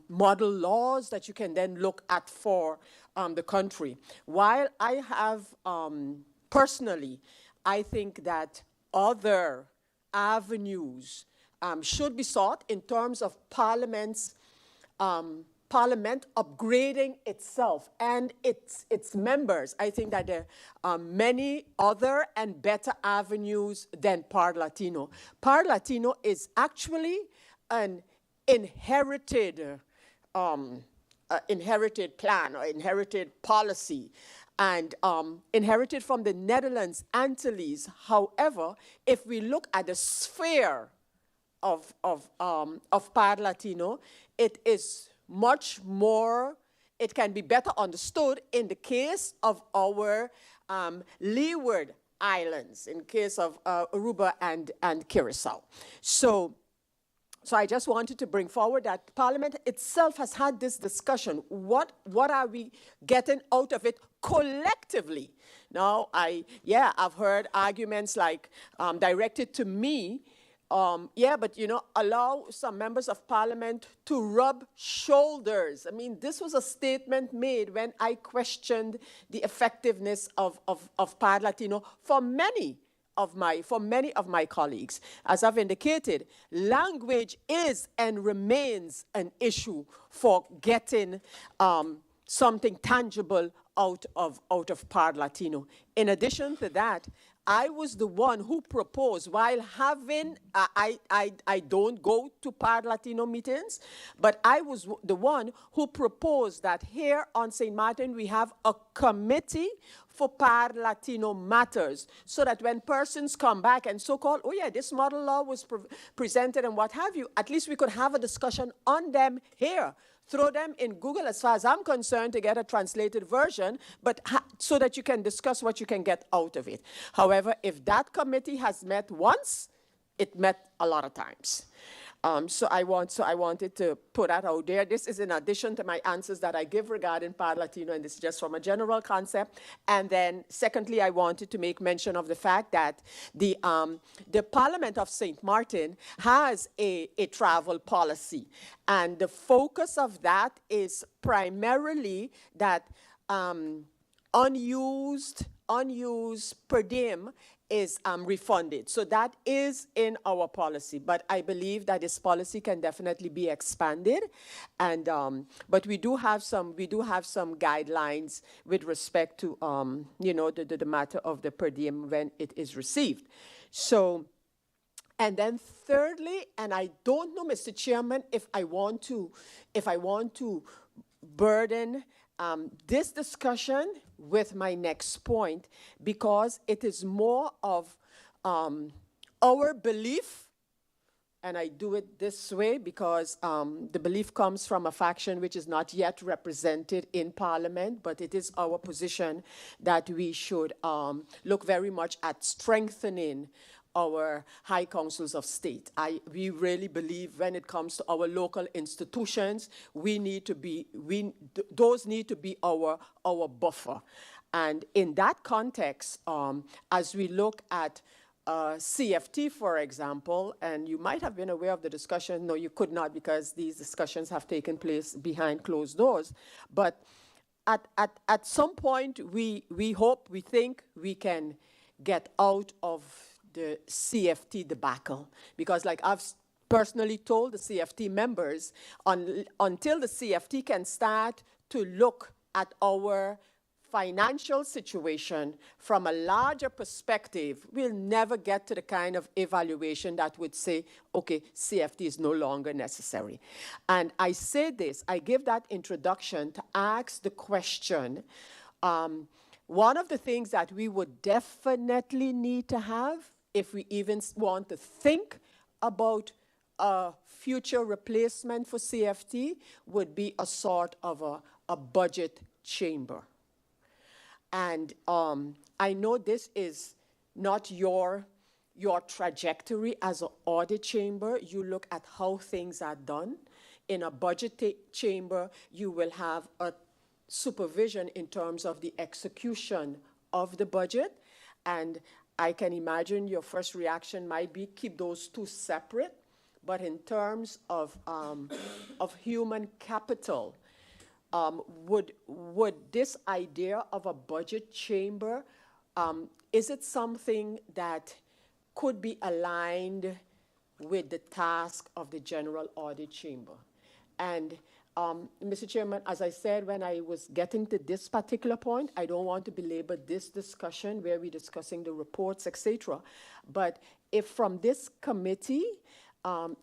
model laws that you can then look at for the country. While I have, personally, I think that other avenues should be sought in terms of Parliament upgrading itself and its members. I think that there are many other and better avenues than Par-Latino. Par-Latino is actually an inherited inherited plan or inherited policy and inherited from the Netherlands Antilles. However, if we look at the sphere of Par Latino, it is much more, it can be better understood in the case of our Leeward Islands, in case of Aruba and Curacao. So I just wanted to bring forward that Parliament itself has had this discussion. What are we getting out of it collectively? Now, I've heard arguments like directed to me, but allow some members of Parliament to rub shoulders. I mean, this was a statement made when I questioned the effectiveness of Par Latino for many of my colleagues. As I've indicated, language is and remains an issue for getting something tangible out of Par Latino. In addition to that, I was the one who proposed, while having, I don't go to Par Latino meetings, but I was the one who proposed that here on St. Martin we have a committee for Par Latino matters, so that when persons come back and so-called, oh yeah, this model law was presented and what have you, at least we could have a discussion on them here. Throw them in Google, as far as I'm concerned, to get a translated version, but so that you can discuss what you can get out of it. However, if that committee has met once, it met a lot of times. So I wanted to put that out there. This is in addition to my answers that I give regarding Par Latino, and this is just from a general concept. And then secondly, I wanted to make mention of the fact that the Parliament of St. Martin has a travel policy. And the focus of that is primarily that unused per diem is refunded. So that is in our policy, but I believe that this policy can definitely be expanded. And but we do have some guidelines with respect to the matter of the per diem when it is received. So, and then thirdly, and I don't know, Mr. Chairman, if I want to burden this discussion with my next point, because it is more of our belief, and I do it this way because the belief comes from a faction which is not yet represented in Parliament, but it is our position that we should look very much at strengthening our high councils of state. We really believe when it comes to our local institutions, those need to be our buffer. And in that context, as we look at CFT, for example, and you might have been aware of the discussion. No, you could not, because these discussions have taken place behind closed doors. But at some point, we think we can get out of the CFT debacle, because like I've personally told the CFT members, until the CFT can start to look at our financial situation from a larger perspective, we'll never get to the kind of evaluation that would say, okay, CFT is no longer necessary. And I say this, I give that introduction to ask the question, one of the things that we would definitely need to have, if we even want to think about a future replacement for CFT, would be a sort of a budget chamber. And I know this is not your trajectory as an audit chamber. You look at how things are done. In a budget chamber, you will have a supervision in terms of the execution of the budget. And I can imagine your first reaction might be keep those two separate. But in terms of human capital, would this idea of a budget chamber, is it something that could be aligned with the task of the General Audit Chamber? And Mr. Chairman, as I said, when I was getting to this particular point, I don't want to belabor this discussion where we're discussing the reports, etc. But if from this committee,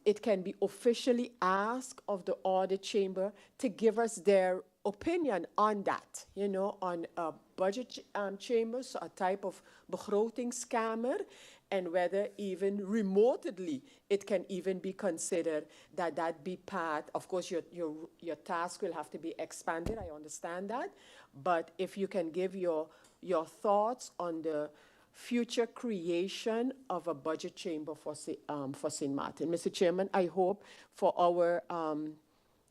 it can be officially asked of the audit chamber to give us their opinion on that, you know, on a budget chamber, so a type of begrotingskamer, and whether even remotely it can even be considered that that be part. Of course, your task will have to be expanded, I understand that, but if you can give your thoughts on the future creation of a budget chamber for St. Martin. Mr. Chairman, I hope for our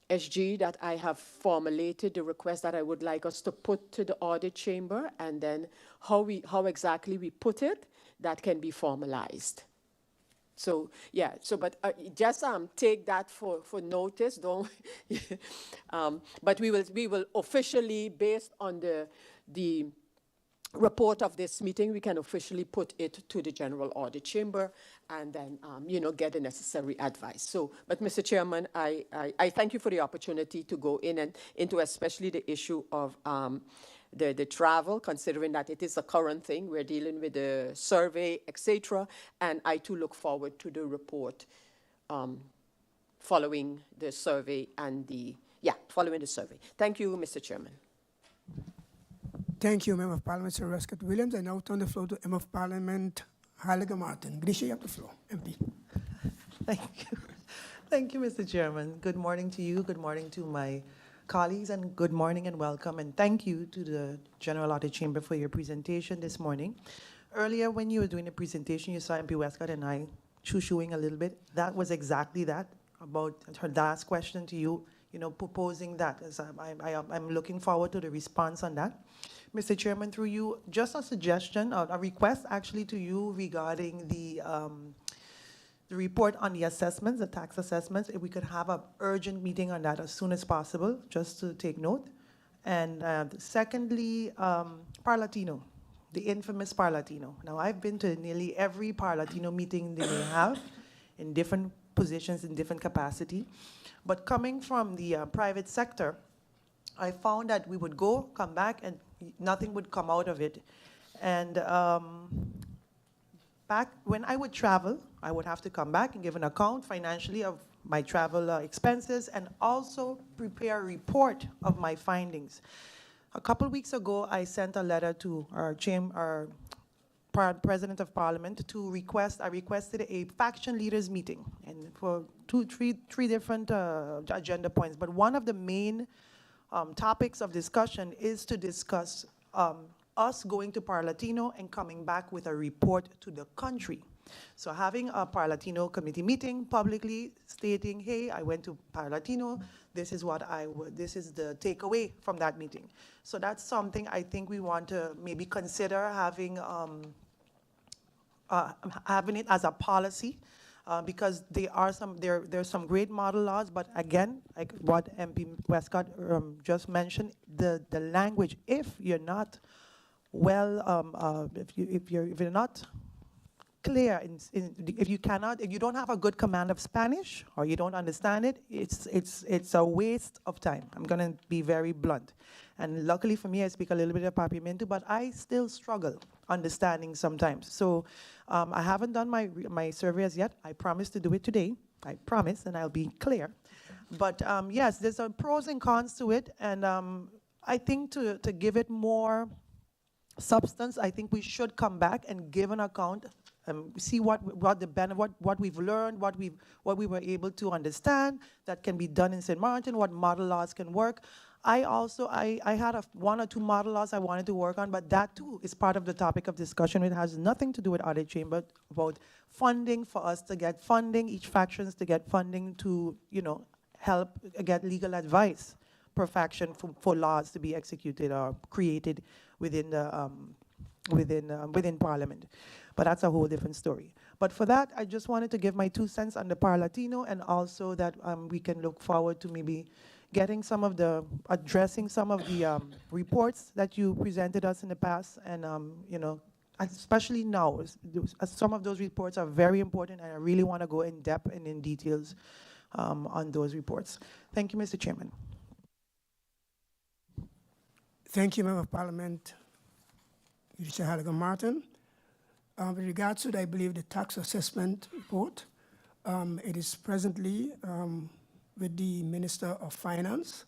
SG that I have formulated the request that I would like us to put to the audit chamber, and then how exactly we put it, that can be formalized. So, yeah, so, but just take that for notice, don't, but we will officially, based on the report of this meeting, we can officially put it to the General Audit Chamber and then, you know, get the necessary advice. So, but Mr. Chairman, I thank you for the opportunity to go in and into especially the issue of the travel, considering that it is a current thing. We're dealing with the survey, etc. And I too look forward to the report following the survey and following the survey. Thank you, Mr. Chairman. Thank you, Member of Parliament Sir Rescott Williams. I now turn the floor to Member of Parliament Heilige Martin. Grisha, you have the floor. MP. Thank you. Thank you, Mr. Chairman. Good morning to you. Good morning to my colleagues, and good morning and welcome. And thank you to the General Audit Chamber for your presentation this morning. Earlier, when you were doing the presentation, you saw MP Westcott and I choo-chooing a little bit. That was exactly that, about her last question to you, you know, proposing that. As I'm looking forward to the response on that. Mr. Chairman, through you, just a suggestion, a request actually to you regarding the report on the assessments, the tax assessments. If we could have an urgent meeting on that as soon as possible, just to take note. And secondly, Parlatino, the infamous Parlatino. Now, I've been to nearly every Parlatino meeting they may have in different positions, in different capacity. But coming from the private sector, I found that we would go, come back, and nothing would come out of it. And back when I would travel, I would have to come back and give an account financially of my travel expenses, and also prepare a report of my findings. A couple weeks ago, I sent a letter to our President of Parliament to request. I requested a faction leaders meeting, and for three different agenda points. But one of the main topics of discussion is to discuss us going to Parlatino and coming back with a report to the country. So having a Parlatino committee meeting publicly stating, hey, I went to Parlatino, this is what this is the takeaway from that meeting. So that's something I think we want to maybe consider having it as a policy, because there's some great model laws, but again, like what MP Westcott just mentioned, the language, if you're not well, if you're not clear, if you don't have a good command of Spanish, or you don't understand it, it's a waste of time. I'm gonna be very blunt. And luckily for me, I speak a little bit of Papiamento, but I still struggle understanding sometimes. So I haven't done my survey as yet. I promise to do it today. I promise, and I'll be clear. But yes, there's some pros and cons to it, and I think to give it more substance, I think we should come back and give an account, see what we've learned, what we were able to understand that can be done in St. Martin, what model laws can work. I had one or two model laws I wanted to work on, but that too is part of the topic of discussion. It has nothing to do with Audit Chamber, about funding, for us to get funding, each factions to get funding to, you know, help get legal advice per faction for laws to be executed or created within the within Parliament. But that's a whole different story. But for that, I just wanted to give my 2 cents on the Parlatino, and also that we can look forward to maybe getting addressing some of the reports that you presented us in the past, and you know, especially now, some of those reports are very important, and I really want to go in depth and in details on those reports. Thank you, Mr. Chairman. Thank you, Member of Parliament Mr. Heilige Martin. With regards to, I believe, the tax assessment report, It is presently with the Minister of Finance.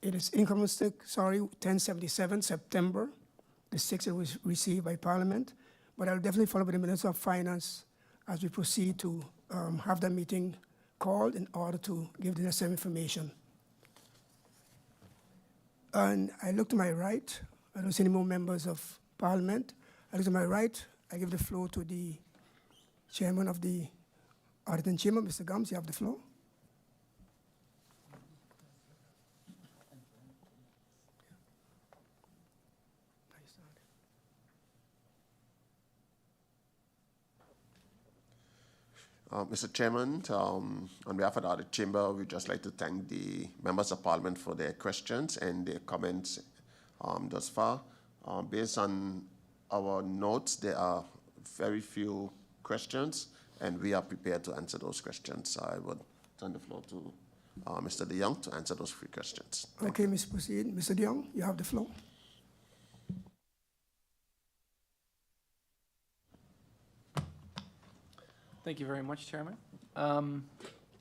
It is income stick, 1077 September. The 6th it was received by Parliament, but I'll definitely follow with the Minister of Finance as we proceed to have that meeting called in order to give the necessary information. And I look to my right, I don't see any more members of Parliament. I look to my right, I give the floor to the Chairman of the Auditing Chamber, Mr. Gums, you have the floor. Mr. Chairman, on behalf of the Audit Chamber, we'd just like to thank the members of Parliament for their questions and their comments thus far. Based on our notes, there are very few questions, and we are prepared to answer those questions. I would turn the floor to Mr. De Jong to answer those few questions. Okay, Mr. Proceed. Mr. De Jong, you have the floor. Thank you very much, Chairman.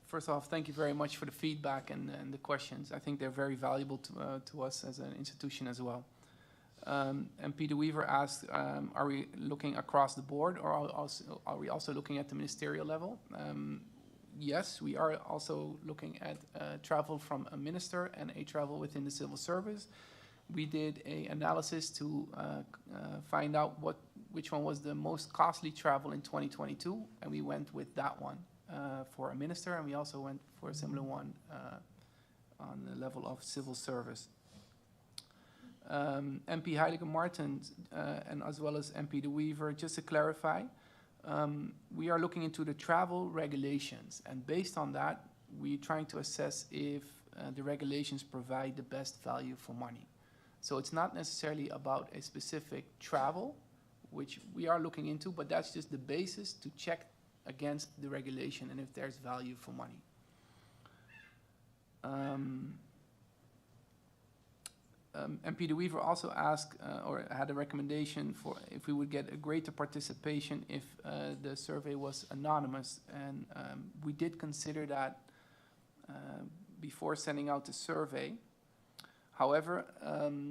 First off, thank you very much for the feedback and the questions. I think they're very valuable to us as an institution as well. And Peter Weaver asked, are we looking across the board, or are we also looking at the ministerial level? Yes, we are also looking at travel from a minister and a travel within the civil service. We did an analysis to find out which one was the most costly travel in 2022, and we went with that one for a minister, and we also went for a similar one on the level of civil service. MP Heilige Martens and as well as MP De Weaver, just to clarify, we are looking into the travel regulations, and based on that, we're trying to assess if the regulations provide the best value for money. So it's not necessarily about a specific travel, which we are looking into, but that's just the basis to check against the regulation and if there's value for money. MP De Weaver also asked or had a recommendation for if we would get a greater participation if the survey was anonymous, and we did consider that before sending out the survey. However,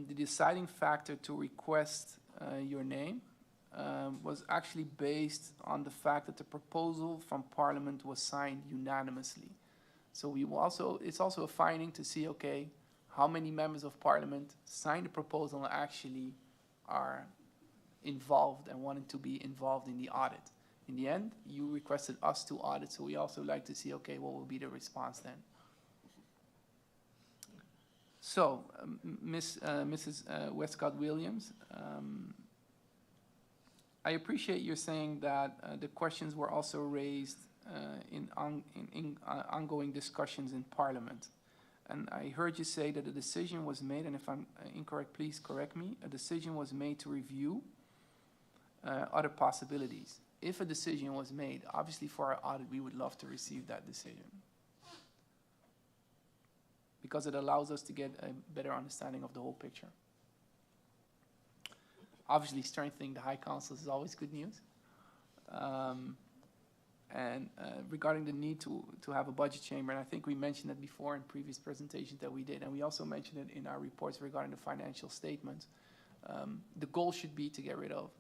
the deciding factor to request your name was actually based on the fact that the proposal from Parliament was signed unanimously. So we will also, it's also a finding to see, okay, how many members of Parliament signed the proposal and actually are involved and wanting to be involved in the audit. In the end, you requested us to audit, so we also like to see, okay, what will be the response then? So, Mrs. Westcott-Williams, I appreciate you saying that the questions were also raised in ongoing discussions in Parliament. And I heard you say that a decision was made, and if I'm incorrect, please correct me, a decision was made to review other possibilities. If a decision was made, obviously for our audit, we would love to receive that decision, because it allows us to get a better understanding of the whole picture. Obviously, strengthening the High Council is always good news. Regarding the need to have a budget chamber, and I think we mentioned it before in previous presentations that we did, and we also mentioned it in our reports regarding the financial statements. The goal should be to get rid of,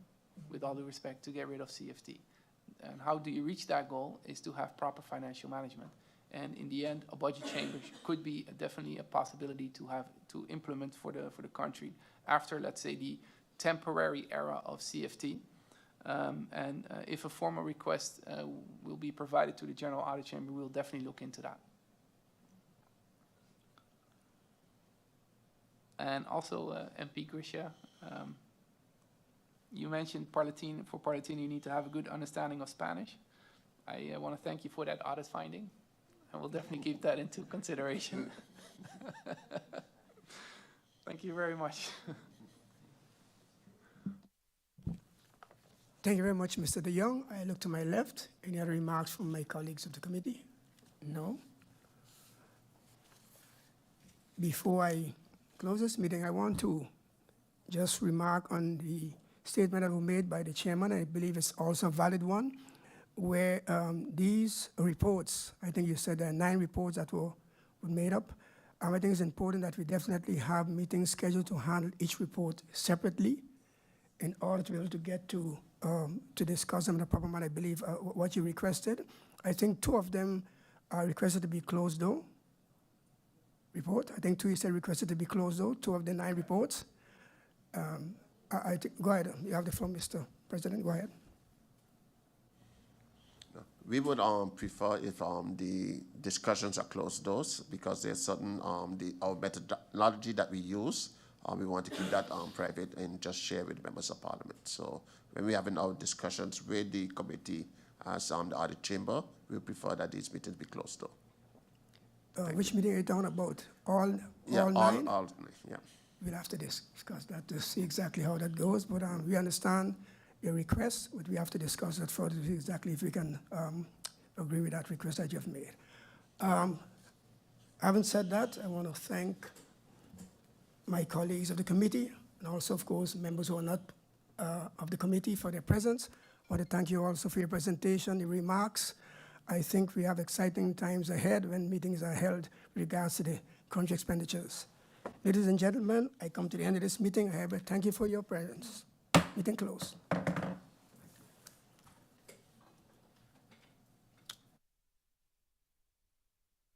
with all due respect, to get rid of CFT. And how do you reach that goal is to have proper financial management. And in the end, a budget chamber could be definitely a possibility to implement for the country after, let's say, the temporary era of CFT. If a formal request will be provided to the General Audit Chamber, we'll definitely look into that. And also, MP Grisha, you mentioned Parletin. For Parletin, you need to have a good understanding of Spanish. I want to thank you for that audit finding, and we'll definitely keep that into consideration. Thank you very much. Thank you very much, Mr. De Jong. I look to my left. Any other remarks from my colleagues of the committee? No. Before I close this meeting, I want to just remark on the statement that was made by the chairman. I believe it's also a valid one, where these reports, I think you said there are 9 reports that were made up. I think it's important that we definitely have meetings scheduled to handle each report separately in order to be able to get to discuss them in a proper manner. I believe what you requested. I think 2 of them are requested to be closed door report. I think 2 you said requested to be closed door, 2 of the 9 reports. I think, go ahead, you have the floor, Mr. President, go ahead. We would prefer if the discussions are closed doors, because there's certain, our methodology that we use, we want to keep that private and just share with members of parliament. So when we're having our discussions with the committee as the audit chamber, we prefer that these meetings be closed door. Which meeting are you talking about? All 9? All, yeah. We'll have to discuss that to see exactly how that goes, but we understand your request, but we have to discuss that further to see exactly if we can agree with that request that you've made. Having said that, I want to thank my colleagues of the committee, and also, of course, members who are not of the committee for their presence. I want to thank you also for your presentation, your remarks. I think we have exciting times ahead when meetings are held with regards to the country expenditures. Ladies and gentlemen, I come to the end of this meeting. I thank you for your presence. Meeting closed.